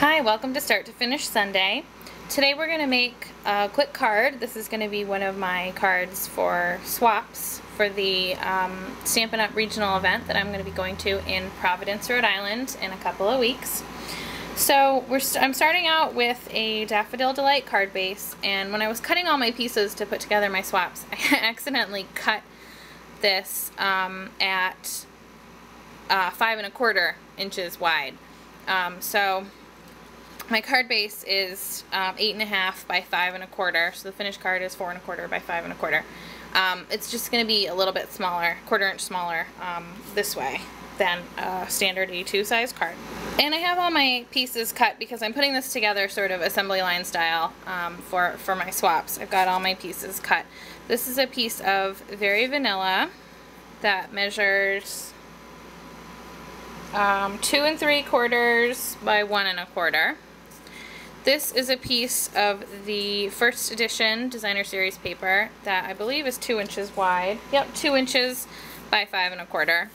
Hi, welcome to Start to Finish Sunday. Today we're going to make a quick card. This is going to be one of my cards for swaps for the Stampin' Up! Regional event that I'm going to be going to in Providence, Rhode Island in a couple of weeks. So I'm starting out with a Daffodil Delight card base, and when I was cutting all my pieces to put together my swaps, I accidentally cut this at 5 1/4 inches wide. So my card base is 8 1/2 by 5 1/4, so the finished card is 4 1/4 by 5 1/4. It's just going to be a little bit smaller, 1/4 inch smaller this way than a standard A2 size card. And I have all my pieces cut because I'm putting this together sort of assembly line style for my swaps. I've got all my pieces cut. This is a piece of Very Vanilla that measures 2 3/4 by 1 1/4. This is a piece of the first edition designer series paper that I believe is 2 inches wide. Yep, 2 inches by 5 1/4.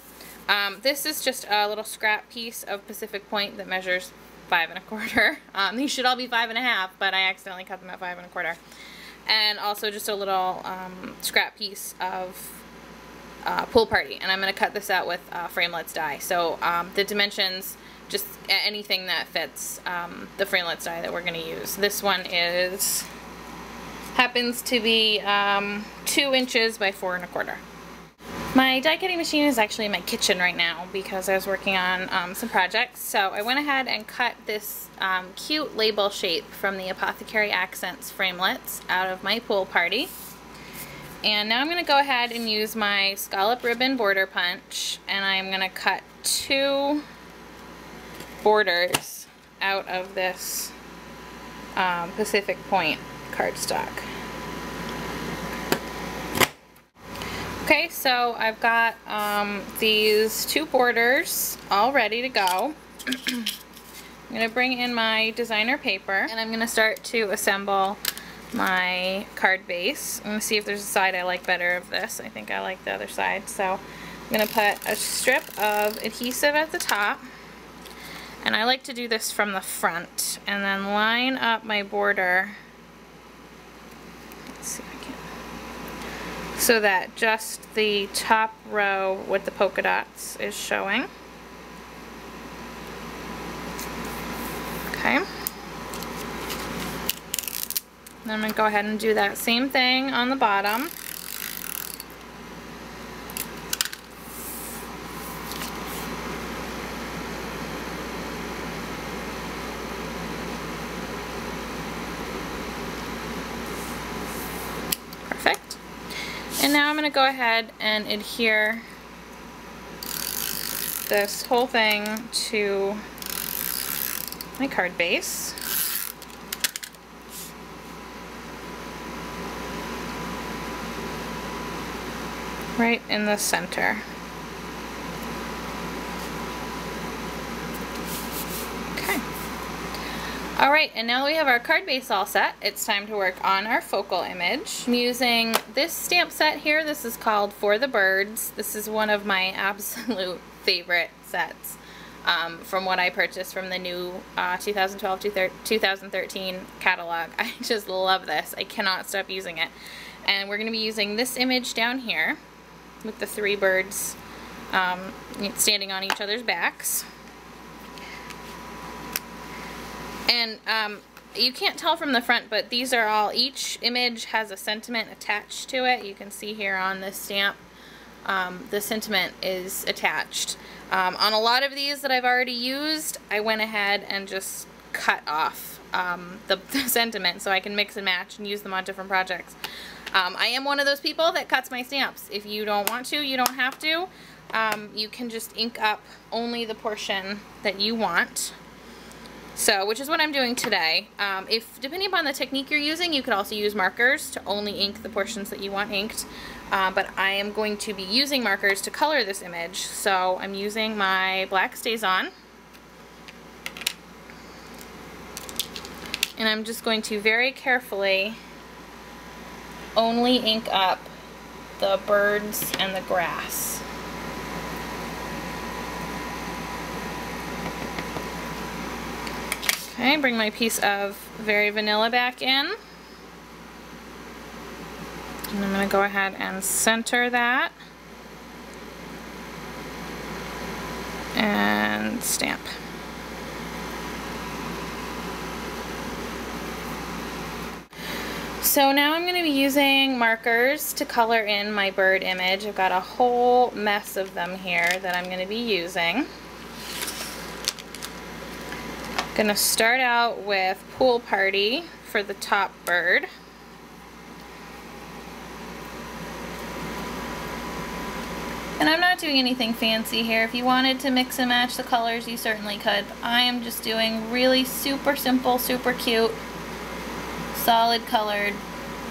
This is just a little scrap piece of Pacific Point that measures 5 1/4. These should all be 5 1/2, but I accidentally cut them at 5 1/4. And also just a little scrap piece of Pool Party, and I'm going to cut this out with framelits die. So the dimensions, just anything that fits the framelits die that we're going to use. This one happens to be 2 inches by 4 1/4. My die cutting machine is actually in my kitchen right now because I was working on some projects. So I went ahead and cut this cute label shape from the Apothecary Accents framelits out of my Pool Party. And now I'm going to go ahead and use my scallop ribbon border punch, and I'm going to cut 2 borders out of this Pacific Point cardstock. Okay, so I've got these 2 borders all ready to go. I'm going to bring in my designer paper, and I'm going to start to assemble my card base. I'm going to see if there's a side I like better of this. I think I like the other side. So I'm going to put a strip of adhesive at the top, and I like to do this from the front, and then line up my border. Let's see if I can. So that just the top row with the polka dots is showing. Okay. Then I'm going to go ahead and do that same thing on the bottom. Perfect. And now I'm going to go ahead and adhere this whole thing to my card base. Right in the center. Okay. Alright, and now that we have our card base all set, it's time to work on our focal image. I'm using this stamp set here. This is called For the Birds. This is one of my absolute favorite sets from what I purchased from the new 2012-2013 catalog. I just love this. I cannot stop using it. And we're going to be using this image down here with the 3 birds standing on each other's backs. And you can't tell from the front, but these are all, each image has a sentiment attached to it. You can see here on this stamp, the sentiment is attached. On a lot of these that I've already used, I went ahead and just cut off the sentiment so I can mix and match and use them on different projects. I am one of those people that cuts my stamps. If you don't want to, you don't have to. You can just ink up only the portion that you want. So, which is what I'm doing today. Depending upon the technique you're using, you could also use markers to only ink the portions that you want inked. But I am going to be using markers to color this image. So I'm using my black StazOn. And I'm just going to very carefully only ink up the birds and the grass. Okay, bring my piece of Very Vanilla back in. And I'm going to go ahead and center that. And stamp. So now I'm going to be using markers to color in my bird image. I've got a whole mess of them here that I'm going to be using. I'm going to start out with Pool Party for the top bird. And I'm not doing anything fancy here. If you wanted to mix and match the colors, you certainly could. I am just doing really super simple, super cute, solid colored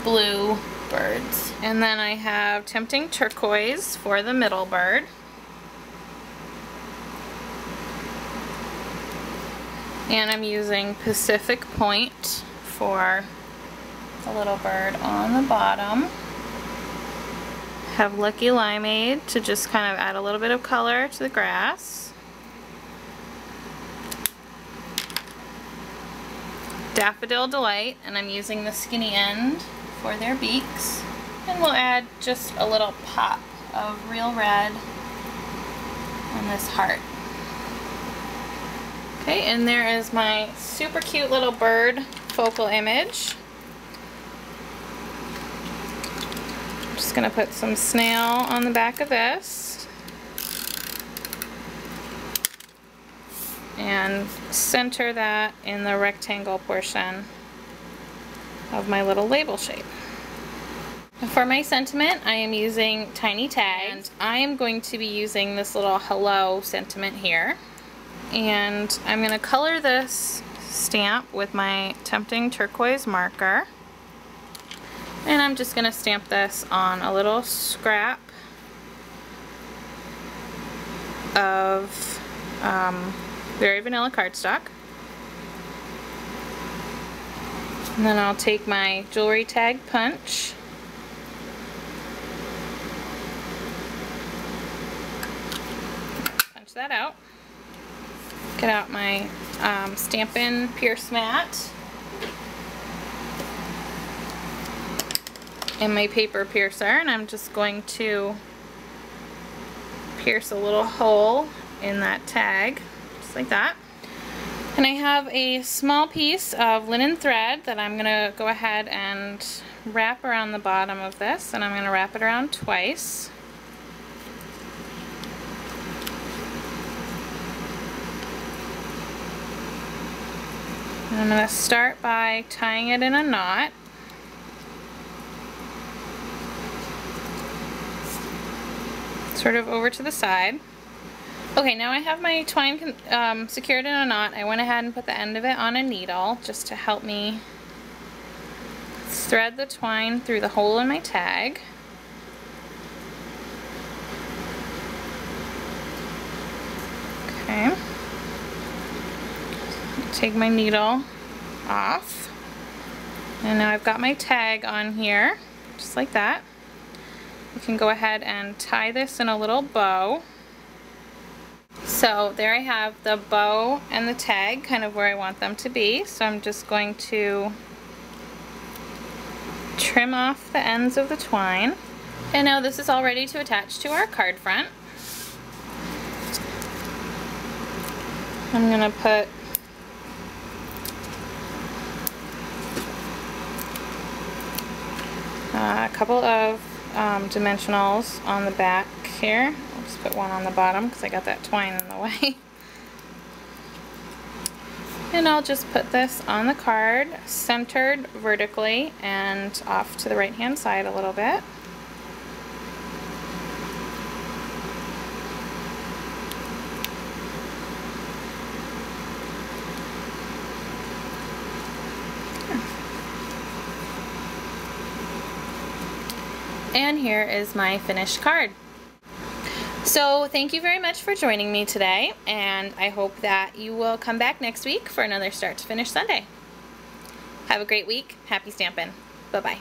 blue birds. And then I have Tempting Turquoise for the middle bird. And I'm using Pacific Point for the little bird on the bottom. Have Lucky Limeade to just kind of add a little bit of color to the grass. Daffodil Delight, and I'm using the skinny end for their beaks. And we'll add just a little pop of Real Red on this heart. Okay, and there is my super cute little bird focal image. I'm just going to put some snail on the back of this. And center that in the rectangle portion of my little label shape. For my sentiment, I am using tiny tags. I am going to be using this little hello sentiment here. And I'm going to color this stamp with my Tempting Turquoise marker. And I'm just going to stamp this on a little scrap of Very Vanilla cardstock. And then I'll take my jewelry tag punch. Punch that out. Get out my Stampin' Pierce mat and my paper piercer, and I'm just going to pierce a little hole in that tag, just like that. And I have a small piece of linen thread that I'm going to go ahead and wrap around the bottom of this, and I'm going to wrap it around twice. And I'm going to start by tying it in a knot. Sort of over to the side. Okay, now I have my twine secured in a knot. I went ahead and put the end of it on a needle just to help me thread the twine through the hole in my tag. Okay. Take my needle off, and now I've got my tag on here, just like that. You can go ahead and tie this in a little bow. So there I have the bow and the tag kind of where I want them to be. So I'm just going to trim off the ends of the twine. And now this is all ready to attach to our card front. I'm going to put a couple of dimensionals on the back here. I'll just put one on the bottom because I got that twine in the way. And I'll just put this on the card, centered vertically and off to the right hand side a little bit. And here is my finished card. So thank you very much for joining me today, and I hope that you will come back next week for another Start to Finish Sunday. Have a great week. Happy stampin'. Bye-bye.